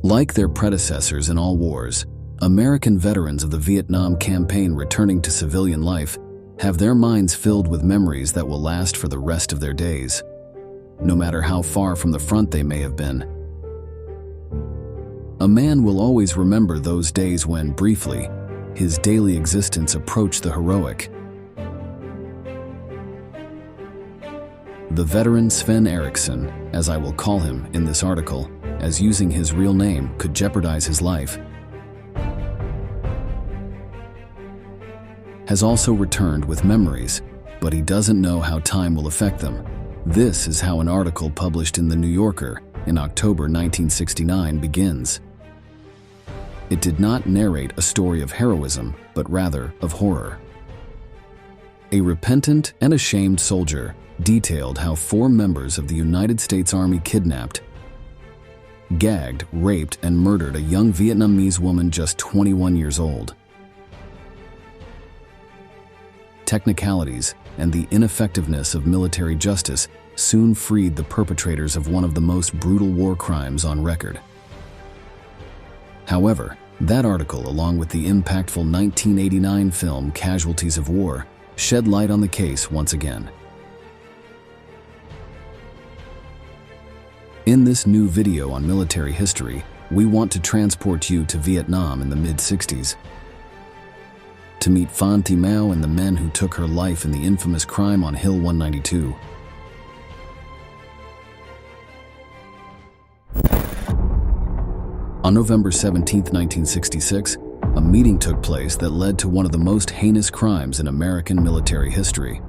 Like their predecessors in all wars, American veterans of the Vietnam campaign returning to civilian life have their minds filled with memories that will last for the rest of their days, no matter how far from the front they may have been. A man will always remember those days when, briefly, his daily existence approached the heroic. The veteran Sven Eriksson, as I will call him in this article, as using his real name could jeopardize his life, has also returned with memories, but he doesn't know how time will affect them. This is how an article published in The New Yorker in October 1969 begins. It did not narrate a story of heroism, but rather of horror. A repentant and ashamed soldier detailed how 4 members of the United States Army kidnapped, gagged, raped, and murdered a young Vietnamese woman just 21 years old. Technicalities and the ineffectiveness of military justice soon freed the perpetrators of one of the most brutal war crimes on record. However, that article, along with the impactful 1989 film Casualties of War, shed light on the case once again. In this new video on military history, we want to transport you to Vietnam in the mid-60s, to meet Phan Thi Mao and the men who took her life in the infamous crime on Hill 192. On November 17, 1966, a meeting took place that led to one of the most heinous crimes in American military history.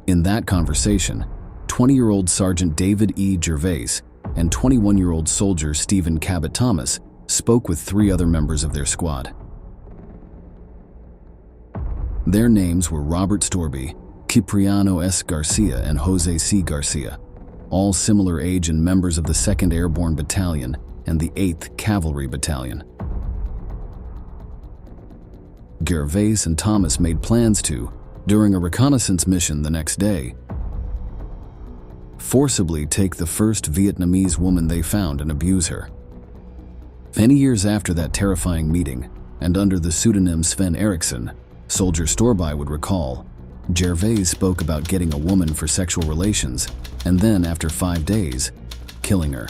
In that conversation, 20-year-old Sergeant David E. Gervais and 21-year-old soldier Stephen Cabot Thomas spoke with 3 other members of their squad. Their names were Robert Storby, Cipriano S. Garcia, and Jose C. Garcia, all similar age and members of the 2nd Airborne Battalion and the 8th Cavalry Battalion. Gervais and Thomas made plans to, during a reconnaissance mission the next day, forcibly take the first Vietnamese woman they found and abuse her. Many years after that terrifying meeting, and under the pseudonym Sven Eriksson, Soldier Storby would recall, Gervais spoke about getting a woman for sexual relations, and then, after 5 days, killing her.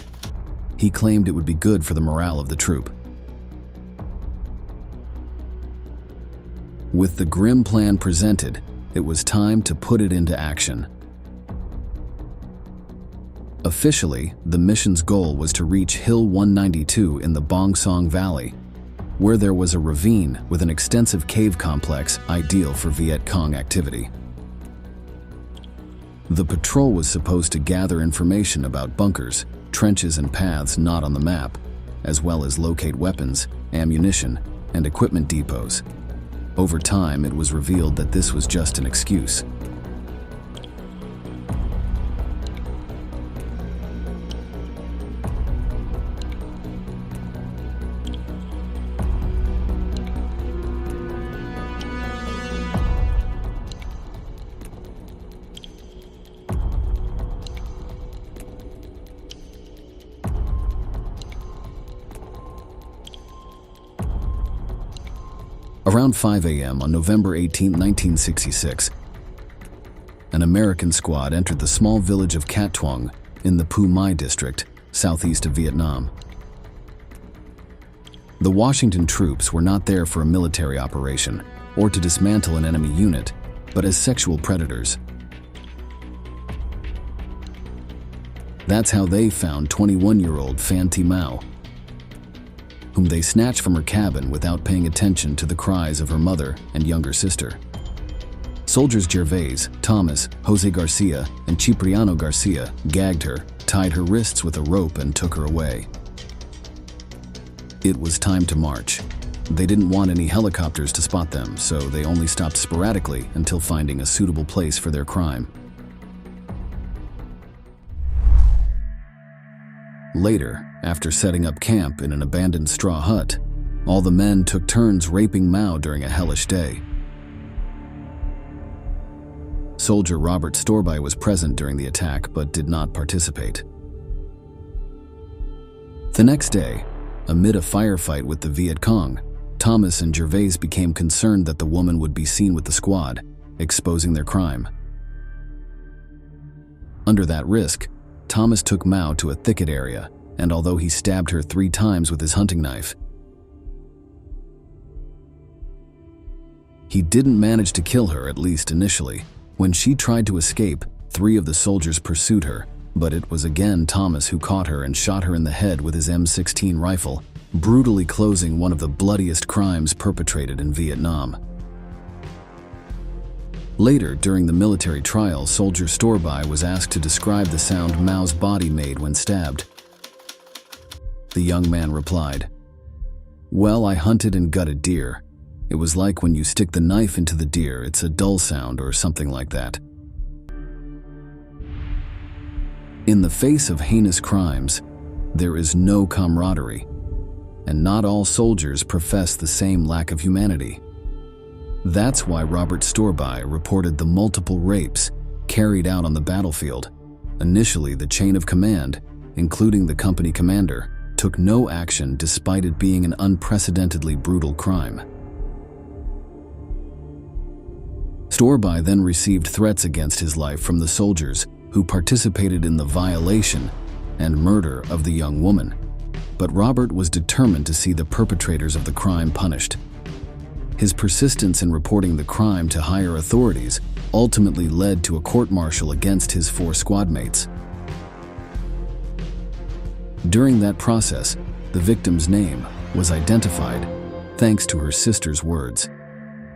He claimed it would be good for the morale of the troop. With the grim plan presented, it was time to put it into action. Officially, the mission's goal was to reach Hill 192 in the Bong Song Valley, where there was a ravine with an extensive cave complex ideal for Viet Cong activity. The patrol was supposed to gather information about bunkers, trenches, and paths not on the map, as well as locate weapons, ammunition, and equipment depots. Over time, it was revealed that this was just an excuse. Around 5 a.m. on November 18, 1966, an American squad entered the small village of Cat Thuong in the Phu Mai district, southeast of Vietnam. The Washington troops were not there for a military operation or to dismantle an enemy unit, but as sexual predators. That's how they found 21-year-old Phan Thi Mao, whom they snatched from her cabin without paying attention to the cries of her mother and younger sister. Soldiers Gervais, Thomas, Jose Garcia, and Cipriano Garcia gagged her, tied her wrists with a rope, and took her away. It was time to march. They didn't want any helicopters to spot them, so they only stopped sporadically until finding a suitable place for their crime. Later, after setting up camp in an abandoned straw hut, all the men took turns raping Mao during a hellish day. Soldier Robert Storby was present during the attack but did not participate. The next day, amid a firefight with the Viet Cong, Thomas and Gervais became concerned that the woman would be seen with the squad, exposing their crime. Under that risk, Thomas took Mao to a thicket area, and although he stabbed her 3 times with his hunting knife, he didn't manage to kill her, at least initially. When she tried to escape, 3 of the soldiers pursued her, but it was again Thomas who caught her and shot her in the head with his M16 rifle, brutally closing one of the bloodiest crimes perpetrated in Vietnam. Later, during the military trial, Soldier Storby was asked to describe the sound Mao's body made when stabbed. The young man replied, "Well, I hunted and gutted deer. It was like when you stick the knife into the deer, it's a dull sound or something like that." In the face of heinous crimes, there is no camaraderie, and not all soldiers profess the same lack of humanity. That's why Robert Storby reported the multiple rapes carried out on the battlefield. Initially, the chain of command, including the company commander, took no action despite it being an unprecedentedly brutal crime. Storby then received threats against his life from the soldiers who participated in the violation and murder of the young woman, but Robert was determined to see the perpetrators of the crime punished. His persistence in reporting the crime to higher authorities ultimately led to a court-martial against his 4 squadmates. During that process, the victim's name was identified thanks to her sister's words.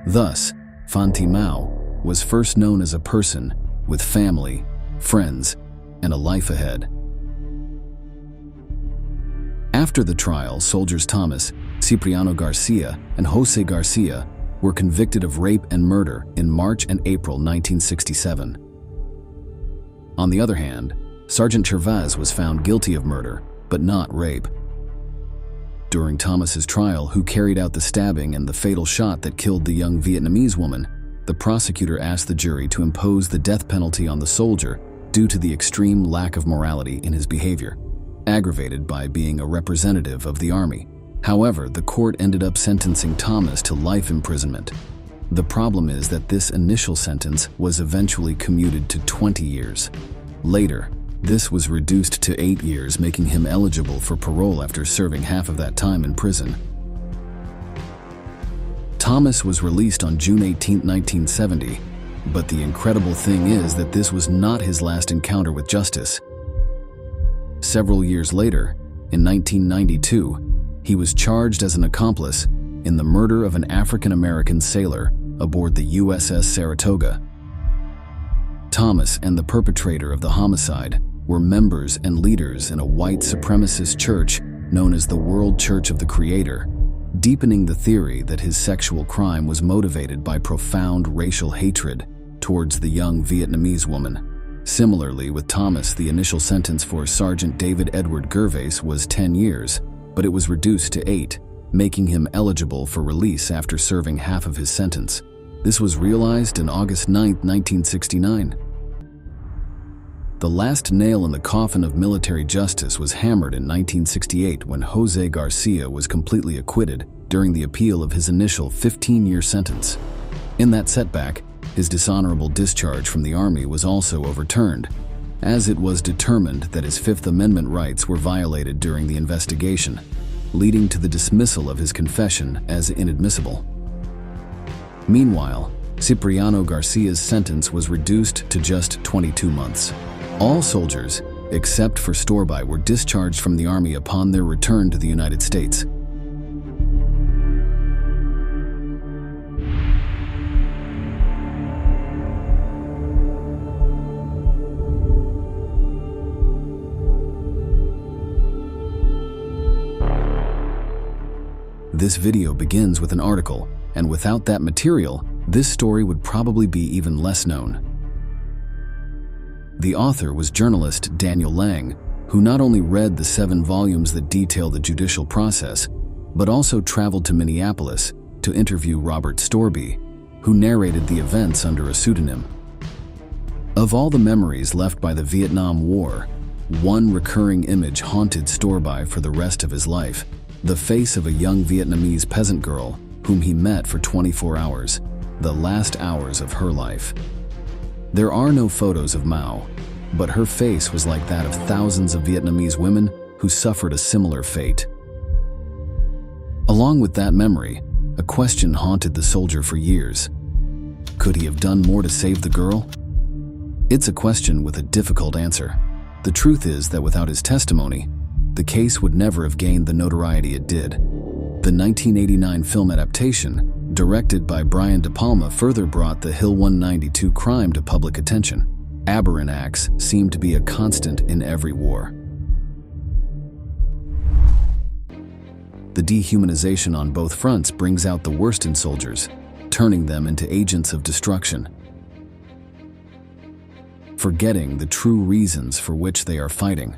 Thus, Phan Thi Mao was first known as a person with family, friends, and a life ahead. After the trial, soldiers Thomas, Cipriano Garcia, and Jose Garcia were convicted of rape and murder in March and April 1967. On the other hand, Sergeant Gervais was found guilty of murder, but not rape. During Thomas's trial, who carried out the stabbing and the fatal shot that killed the young Vietnamese woman, the prosecutor asked the jury to impose the death penalty on the soldier due to the extreme lack of morality in his behavior, aggravated by being a representative of the army. However, the court ended up sentencing Thomas to life imprisonment. The problem is that this initial sentence was eventually commuted to 20 years. Later, this was reduced to 8 years, making him eligible for parole after serving half of that time in prison. Thomas was released on June 18, 1970, but the incredible thing is that this was not his last encounter with justice. Several years later, in 1992, he was charged as an accomplice in the murder of an African-American sailor aboard the USS Saratoga. Thomas and the perpetrator of the homicide were members and leaders in a white supremacist church known as the World Church of the Creator, deepening the theory that his sexual crime was motivated by profound racial hatred towards the young Vietnamese woman. Similarly, with Thomas, the initial sentence for Sergeant David Edward Gervais was 10 years, but it was reduced to 8, making him eligible for release after serving half of his sentence. This was realized on August 9, 1969. The last nail in the coffin of military justice was hammered in 1968 when Jose Garcia was completely acquitted during the appeal of his initial 15-year sentence. In that setback, his dishonorable discharge from the Army was also overturned, as it was determined that his Fifth Amendment rights were violated during the investigation, leading to the dismissal of his confession as inadmissible. Meanwhile, Cipriano Garcia's sentence was reduced to just 22 months. All soldiers, except for Storby, were discharged from the Army upon their return to the United States. This video begins with an article, and without that material, this story would probably be even less known. The author was journalist Daniel Lang, who not only read the 7 volumes that detail the judicial process, but also traveled to Minneapolis to interview Robert Storby, who narrated the events under a pseudonym. Of all the memories left by the Vietnam War, One recurring image haunted Storby for the rest of his life: the face of a young Vietnamese peasant girl whom he met for 24 hours, the last hours of her life. There are no photos of Mao, but her face was like that of thousands of Vietnamese women who suffered a similar fate. Along with that memory, a question haunted the soldier for years. Could he have done more to save the girl? It's a question with a difficult answer. The truth is that without his testimony, the case would never have gained the notoriety it did. The 1989 film adaptation, directed by Brian De Palma, further brought the Hill 192 crime to public attention. Aberrant acts seem to be a constant in every war. The dehumanization on both fronts brings out the worst in soldiers, turning them into agents of destruction, forgetting the true reasons for which they are fighting.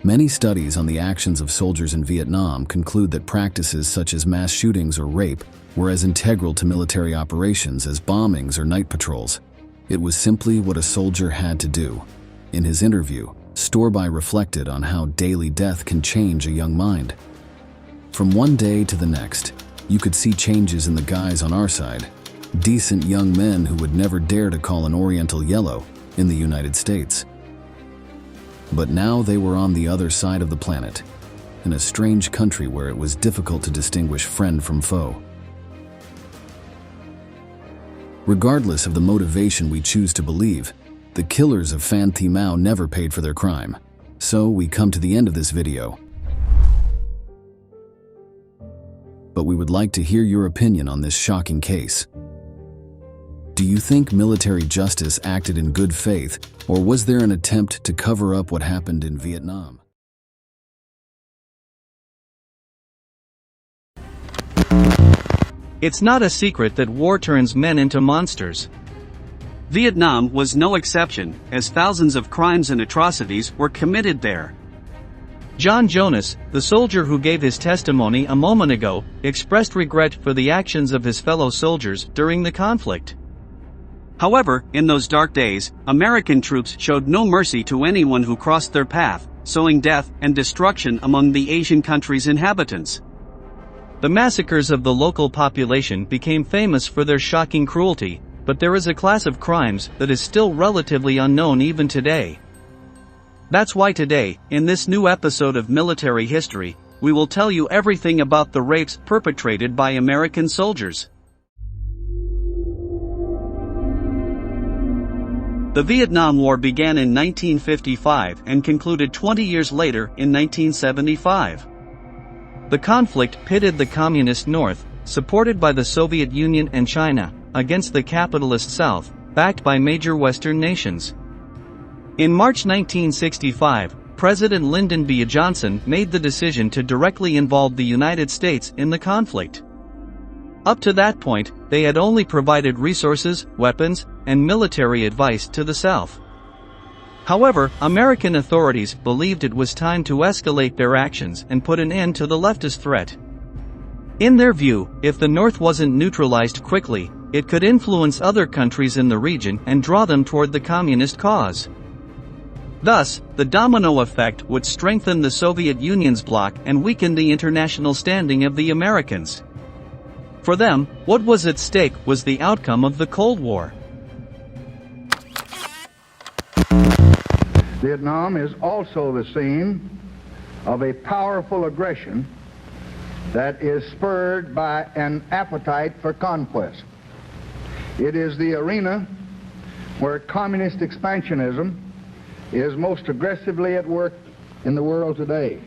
Many studies on the actions of soldiers in Vietnam conclude that practices such as mass shootings or rape were as integral to military operations as bombings or night patrols. It was simply what a soldier had to do. In his interview, Storby reflected on how daily death can change a young mind. From one day to the next, you could see changes in the guys on our side. Decent young men who would never dare to call an Oriental yellow in the United States. But now they were on the other side of the planet, in a strange country where it was difficult to distinguish friend from foe. Regardless of the motivation we choose to believe, the killers of Phan Thi Mao never paid for their crime. So we come to the end of this video. But we would like to hear your opinion on this shocking case. Do you think military justice acted in good faith, or was there an attempt to cover up what happened in Vietnam? It's not a secret that war turns men into monsters. Vietnam was no exception, as thousands of crimes and atrocities were committed there. John Jonas, the soldier who gave his testimony a moment ago, expressed regret for the actions of his fellow soldiers during the conflict. However, in those dark days, American troops showed no mercy to anyone who crossed their path, sowing death and destruction among the Asian country's inhabitants. The massacres of the local population became famous for their shocking cruelty, but there is a class of crimes that is still relatively unknown even today. That's why today, in this new episode of Military History, we will tell you everything about the rapes perpetrated by American soldiers. The Vietnam War began in 1955 and concluded 20 years later in 1975. The conflict pitted the Communist North, supported by the Soviet Union and China, against the capitalist South, backed by major Western nations. In March 1965, President Lyndon B. Johnson made the decision to directly involve the United States in the conflict. Up to that point, they had only provided resources, weapons, and military advice to the South. However, American authorities believed it was time to escalate their actions and put an end to the leftist threat. In their view, if the North wasn't neutralized quickly, it could influence other countries in the region and draw them toward the communist cause. Thus, the domino effect would strengthen the Soviet Union's bloc and weaken the international standing of the Americans. For them, what was at stake was the outcome of the Cold War. Vietnam is also the scene of a powerful aggression that is spurred by an appetite for conquest. It is the arena where communist expansionism is most aggressively at work in the world today.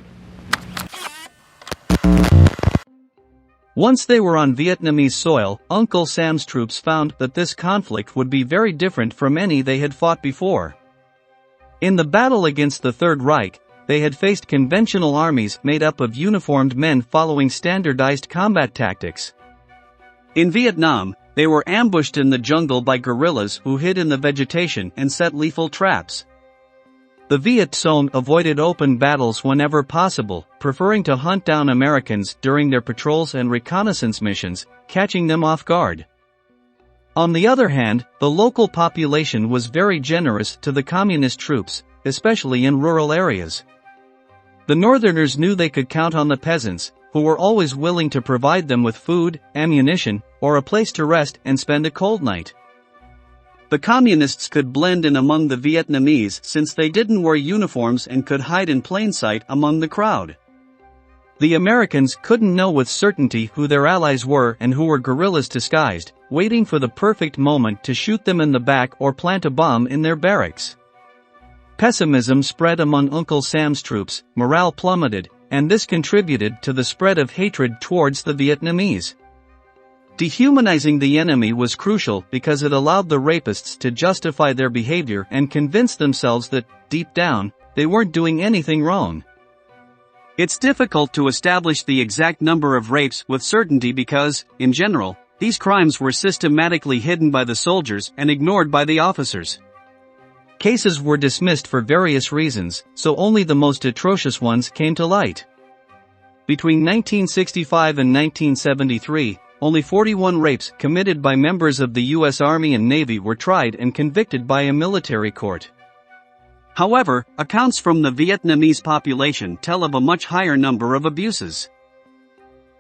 Once they were on Vietnamese soil, Uncle Sam's troops found that this conflict would be very different from any they had fought before. In the battle against the Third Reich, they had faced conventional armies made up of uniformed men following standardized combat tactics. In Vietnam, they were ambushed in the jungle by guerrillas who hid in the vegetation and set lethal traps. The Viet Cong avoided open battles whenever possible, preferring to hunt down Americans during their patrols and reconnaissance missions, catching them off guard. On the other hand, the local population was very generous to the communist troops, especially in rural areas. The Northerners knew they could count on the peasants, who were always willing to provide them with food, ammunition, or a place to rest and spend a cold night. The Communists could blend in among the Vietnamese since they didn't wear uniforms and could hide in plain sight among the crowd. The Americans couldn't know with certainty who their allies were and who were guerrillas disguised, waiting for the perfect moment to shoot them in the back or plant a bomb in their barracks. Pessimism spread among Uncle Sam's troops, morale plummeted, and this contributed to the spread of hatred towards the Vietnamese. Dehumanizing the enemy was crucial because it allowed the rapists to justify their behavior and convince themselves that, deep down, they weren't doing anything wrong. It's difficult to establish the exact number of rapes with certainty because, in general, these crimes were systematically hidden by the soldiers and ignored by the officers. Cases were dismissed for various reasons, so only the most atrocious ones came to light. Between 1965 and 1973, only 41 rapes committed by members of the U.S. Army and Navy were tried and convicted by a military court. However, accounts from the Vietnamese population tell of a much higher number of abuses.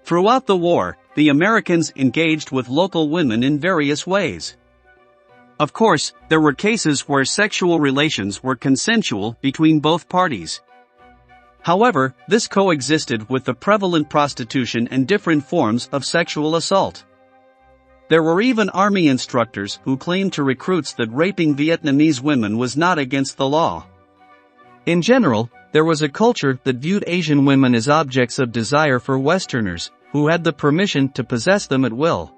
Throughout the war, the Americans engaged with local women in various ways. Of course, there were cases where sexual relations were consensual between both parties. However, this coexisted with the prevalent prostitution and different forms of sexual assault. There were even army instructors who claimed to recruits that raping Vietnamese women was not against the law. In general, there was a culture that viewed Asian women as objects of desire for Westerners, who had the permission to possess them at will.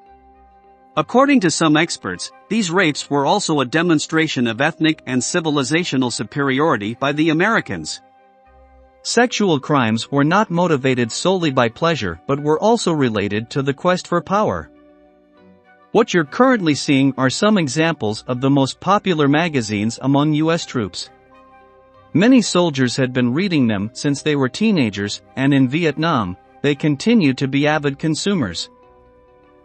According to some experts, these rapes were also a demonstration of ethnic and civilizational superiority by the Americans. Sexual crimes were not motivated solely by pleasure but were also related to the quest for power. What you're currently seeing are some examples of the most popular magazines among U.S. troops. Many soldiers had been reading them since they were teenagers, and in Vietnam, they continue to be avid consumers.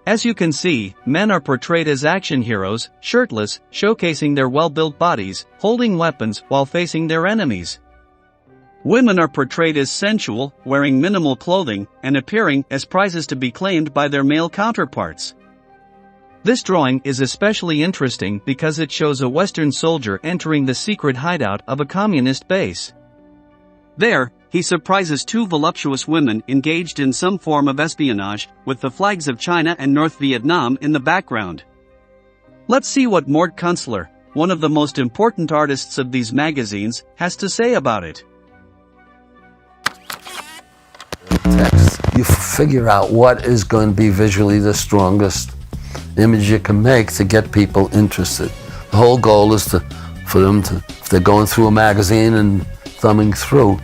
As you can see, men are portrayed as action heroes, shirtless, showcasing their well-built bodies, holding weapons while facing their enemies. Women are portrayed as sensual, wearing minimal clothing, and appearing as prizes to be claimed by their male counterparts. This drawing is especially interesting because it shows a Western soldier entering the secret hideout of a communist base. There, he surprises two voluptuous women engaged in some form of espionage, with the flags of China and North Vietnam in the background. Let's see what Mort Kunstler, one of the most important artists of these magazines, has to say about it. Text, you figure out what is going to be visually the strongest image you can make to get people interested. The whole goal is for them to, if they're going through a magazine and thumbing through,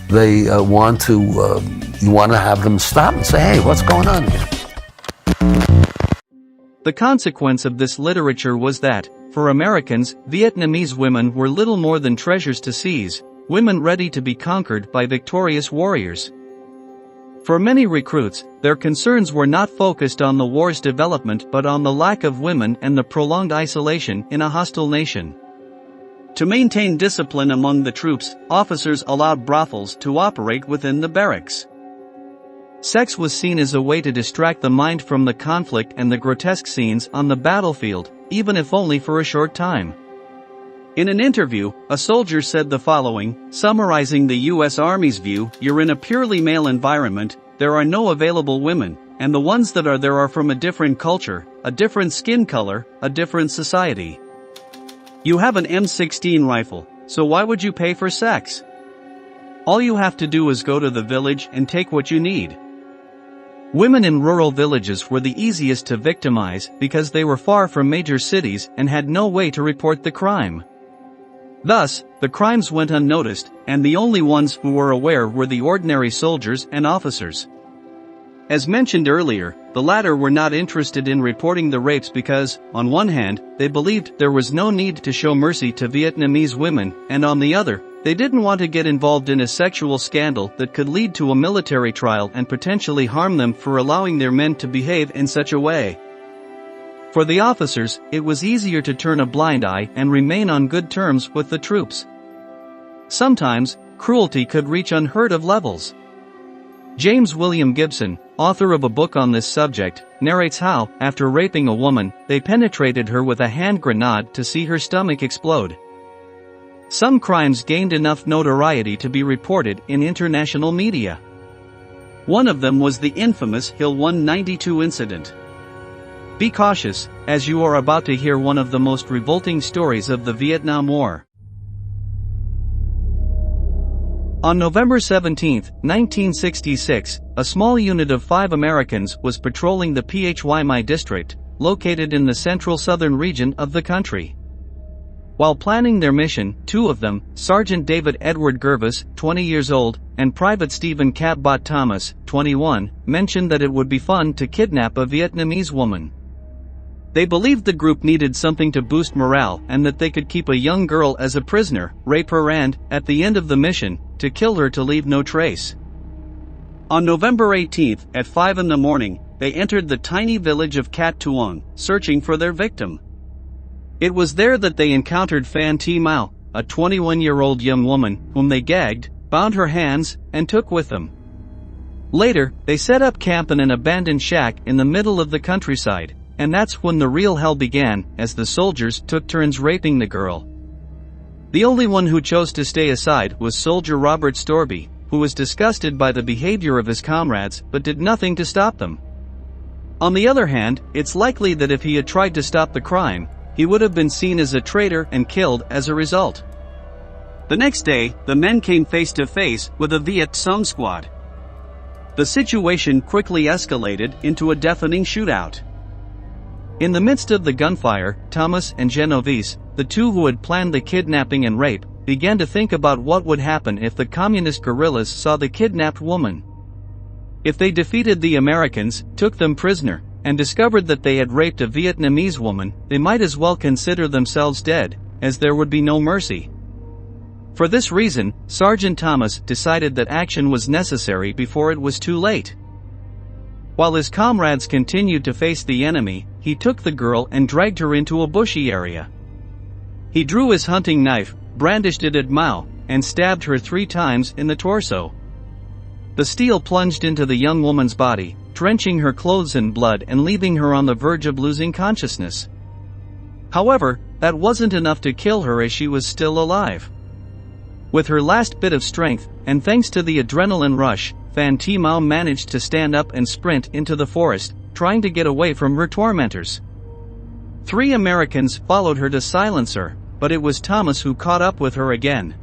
they you want to have them stop and say, hey, what's going on here? The consequence of this literature was that, for Americans, Vietnamese women were little more than treasures to seize, women ready to be conquered by victorious warriors. For many recruits, their concerns were not focused on the war's development but on the lack of women and the prolonged isolation in a hostile nation. To maintain discipline among the troops, officers allowed brothels to operate within the barracks. Sex was seen as a way to distract the mind from the conflict and the grotesque scenes on the battlefield, even if only for a short time. In an interview, a soldier said the following, summarizing the U.S. Army's view: "You're in a purely male environment, there are no available women, and the ones that are there are from a different culture, a different skin color, a different society. You have an M16 rifle, so why would you pay for sex? All you have to do is go to the village and take what you need." Women in rural villages were the easiest to victimize because they were far from major cities and had no way to report the crime. Thus, the crimes went unnoticed, and the only ones who were aware were the ordinary soldiers and officers. As mentioned earlier, the latter were not interested in reporting the rapes because, on one hand, they believed there was no need to show mercy to Vietnamese women, and on the other, they didn't want to get involved in a sexual scandal that could lead to a military trial and potentially harm them for allowing their men to behave in such a way. For the officers, it was easier to turn a blind eye and remain on good terms with the troops. Sometimes, cruelty could reach unheard-of levels. James William Gibson, author of a book on this subject, narrates how, after raping a woman, they penetrated her with a hand grenade to see her stomach explode. Some crimes gained enough notoriety to be reported in international media. One of them was the infamous Hill 192 incident. Be cautious, as you are about to hear one of the most revolting stories of the Vietnam War. On November 17, 1966, a small unit of 5 Americans was patrolling the Phy district, located in the central southern region of the country. While planning their mission, 2 of them, Sergeant David Edward Gervis, 20 years old, and Private Stephen Cabot Thomas, 21, mentioned that it would be fun to kidnap a Vietnamese woman. They believed the group needed something to boost morale and that they could keep a young girl as a prisoner, rape her and, at the end of the mission, to kill her to leave no trace. On November 18, at 5 in the morning, they entered the tiny village of Cat Tuong, searching for their victim. It was there that they encountered Phan Thi Mao, a 21-year-old young woman, whom they gagged, bound her hands, and took with them. Later, they set up camp in an abandoned shack in the middle of the countryside, and that's when the real hell began, as the soldiers took turns raping the girl. The only one who chose to stay aside was Soldier Robert Storby, who was disgusted by the behavior of his comrades but did nothing to stop them. On the other hand, it's likely that if he had tried to stop the crime, he would have been seen as a traitor and killed as a result. The next day, the men came face to face with a Viet Cong squad. The situation quickly escalated into a deafening shootout. In the midst of the gunfire, Thomas and Genovese, the 2 who had planned the kidnapping and rape, began to think about what would happen if the communist guerrillas saw the kidnapped woman. If they defeated the Americans, took them prisoner, and discovered that they had raped a Vietnamese woman, they might as well consider themselves dead, as there would be no mercy. For this reason, Sergeant Thomas decided that action was necessary before it was too late. While his comrades continued to face the enemy, he took the girl and dragged her into a bushy area. He drew his hunting knife, brandished it at Mao, and stabbed her 3 times in the torso. The steel plunged into the young woman's body, drenching her clothes in blood and leaving her on the verge of losing consciousness. However, that wasn't enough to kill her as she was still alive. With her last bit of strength, and thanks to the adrenaline rush, Phan Thi Mao managed to stand up and sprint into the forest, trying to get away from her tormentors. 3 Americans followed her to silence her, but it was Thomas who caught up with her again.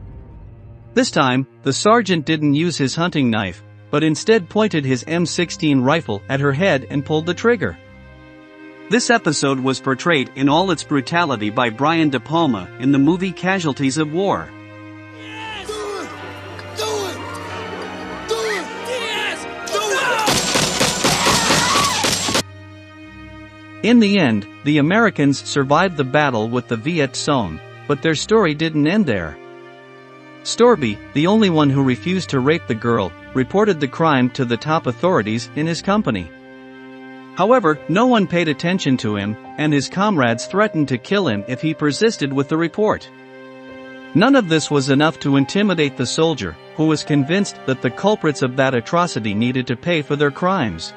This time, the sergeant didn't use his hunting knife, but instead pointed his M16 rifle at her head and pulled the trigger. This episode was portrayed in all its brutality by Brian De Palma in the movie Casualties of War. In the end, the Americans survived the battle with the Viet Cong, but their story didn't end there. Storby, the only one who refused to rape the girl, reported the crime to the top authorities in his company. However, no one paid attention to him, and his comrades threatened to kill him if he persisted with the report. None of this was enough to intimidate the soldier, who was convinced that the culprits of that atrocity needed to pay for their crimes.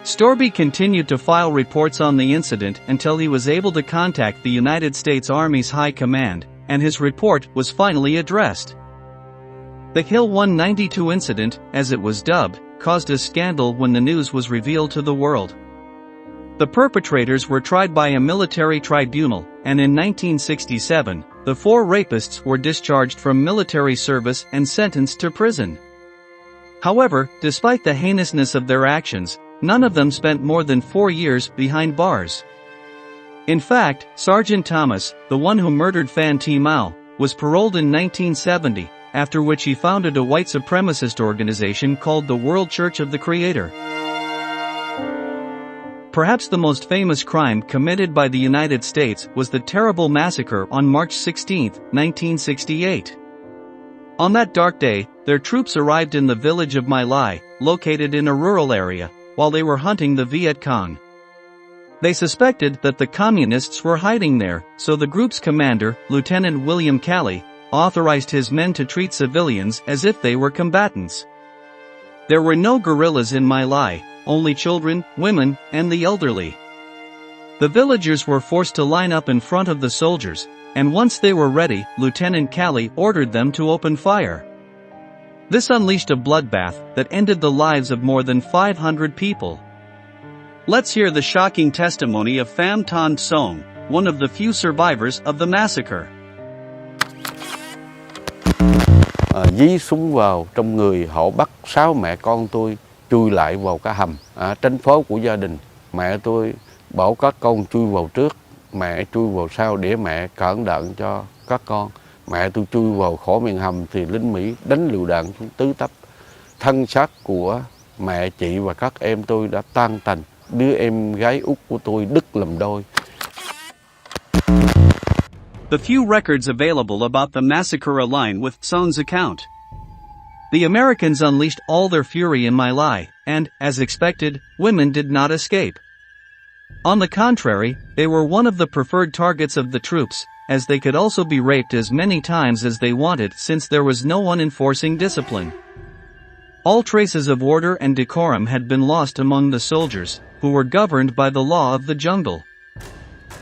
Storby continued to file reports on the incident until he was able to contact the United States Army's High Command, and his report was finally addressed. The Hill 192 incident, as it was dubbed, caused a scandal when the news was revealed to the world. The perpetrators were tried by a military tribunal, and in 1967, the 4 rapists were discharged from military service and sentenced to prison. However, despite the heinousness of their actions, none of them spent more than 4 years behind bars. In fact, Sergeant Thomas, the one who murdered Phan Thi Mao, was paroled in 1970, after which he founded a white supremacist organization called the World Church of the Creator. Perhaps the most famous crime committed by the United States was the terrible massacre on March 16, 1968. On that dark day, their troops arrived in the village of My Lai, located in a rural area, while they were hunting the Viet Cong. They suspected that the communists were hiding there, so the group's commander, Lieutenant William Calley, authorized his men to treat civilians as if they were combatants. There were no guerrillas in My Lai, only children, women, and the elderly. The villagers were forced to line up in front of the soldiers, and once they were ready, Lieutenant Calley ordered them to open fire. This unleashed a bloodbath that ended the lives of more than 500 people. Let's hear the shocking testimony of Pham Thanh Song, one of the few survivors of the massacre. Dí súng vào trong người, họ bắt 6 mẹ con tôi chui lại vào cái hầm tránh phố của gia đình. Mẹ tôi bảo các con chui vào trước, mẹ chui vào sau để mẹ cản đạn cho các con. Mẹ tôi chui vào khỏi miệng hầm thì lính Mỹ đánh lựu đạn xuống tứ tấp. Thân xác của mẹ, chị và các em tôi đã tan tành. Đứa em gái út của tôi đứt làm đôi. The few records available about the massacre align with Song's account. The Americans unleashed all their fury in My Lai, and, as expected, women did not escape. On the contrary, they were one of the preferred targets of the troops, as they could also be raped as many times as they wanted since there was no one enforcing discipline. All traces of order and decorum had been lost among the soldiers, who were governed by the law of the jungle.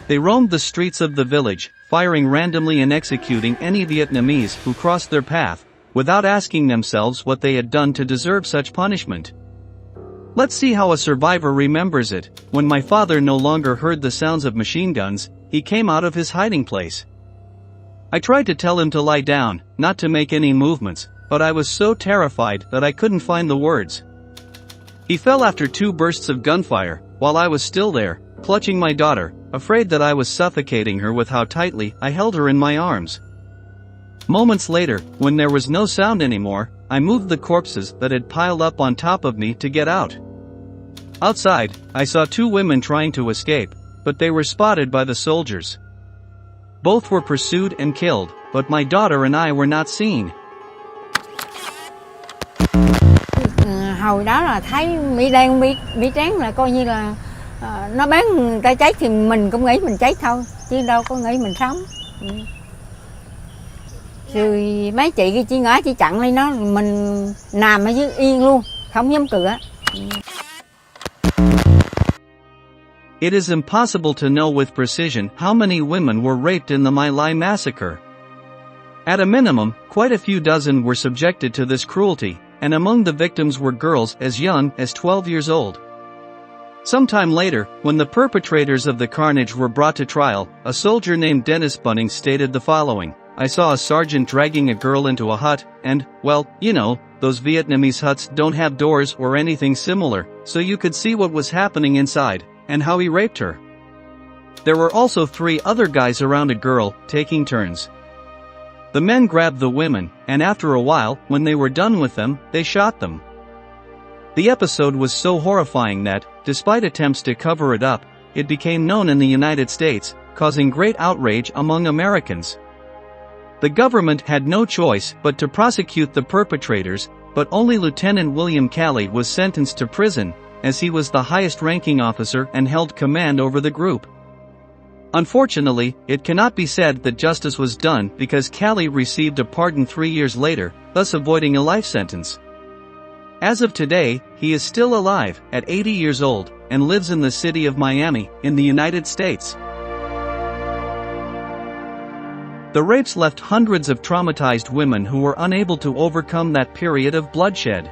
They roamed the streets of the village, firing randomly and executing any Vietnamese who crossed their path, without asking themselves what they had done to deserve such punishment. Let's see how a survivor remembers it. When my father no longer heard the sounds of machine guns, he came out of his hiding place. I tried to tell him to lie down, not to make any movements, but I was so terrified that I couldn't find the words. He fell after 2 bursts of gunfire, while I was still there, clutching my daughter, afraid that I was suffocating her with how tightly I held her in my arms. Moments later, when there was no sound anymore, I moved the corpses that had piled up on top of me to get out. Outside, I saw 2 women trying to escape, but they were spotted by the soldiers. Both were pursued and killed, but my daughter and I were not seen. Hồi đó là thấy Mỹ đen, Mỹ trắng là coi như là nó bán người ta cháy thì mình cũng nghĩ mình cháy thôi, chứ đâu có nghĩ mình sống. Rồi mấy chị kia chỉ ngã chỉ chặn lên nó, mình nằm ở dưới yên luôn, không dám cửa. It is impossible to know with precision how many women were raped in the My Lai massacre. At a minimum, quite a few dozen were subjected to this cruelty, and among the victims were girls as young as 12 years old. Sometime later, when the perpetrators of the carnage were brought to trial, a soldier named Dennis Bunning stated the following: I saw a sergeant dragging a girl into a hut, and, well, you know, those Vietnamese huts don't have doors or anything similar, so you could see what was happening inside, and how he raped her. There were also 3 other guys around a girl, taking turns. The men grabbed the women, and after a while, when they were done with them, they shot them. The episode was so horrifying that, despite attempts to cover it up, it became known in the United States, causing great outrage among Americans. The government had no choice but to prosecute the perpetrators, but only Lieutenant William Calley was sentenced to prison, as he was the highest-ranking officer and held command over the group. Unfortunately, it cannot be said that justice was done because Calley received a pardon 3 years later, thus avoiding a life sentence. As of today, he is still alive, at 80 years old, and lives in the city of Miami, in the United States. The rapes left hundreds of traumatized women who were unable to overcome that period of bloodshed.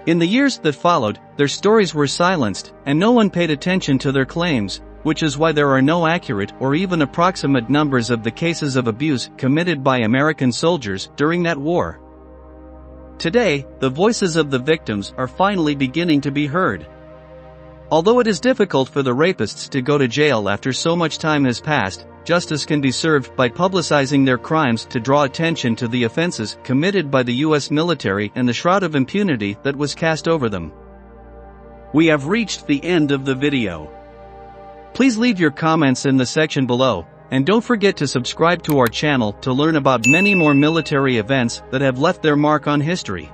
In the years that followed, their stories were silenced, and no one paid attention to their claims, which is why there are no accurate or even approximate numbers of the cases of abuse committed by American soldiers during that war. Today, the voices of the victims are finally beginning to be heard. Although it is difficult for the rapists to go to jail after so much time has passed, justice can be served by publicizing their crimes to draw attention to the offenses committed by the U.S. military and the shroud of impunity that was cast over them. We have reached the end of the video. Please leave your comments in the section below, and don't forget to subscribe to our channel to learn about many more military events that have left their mark on history.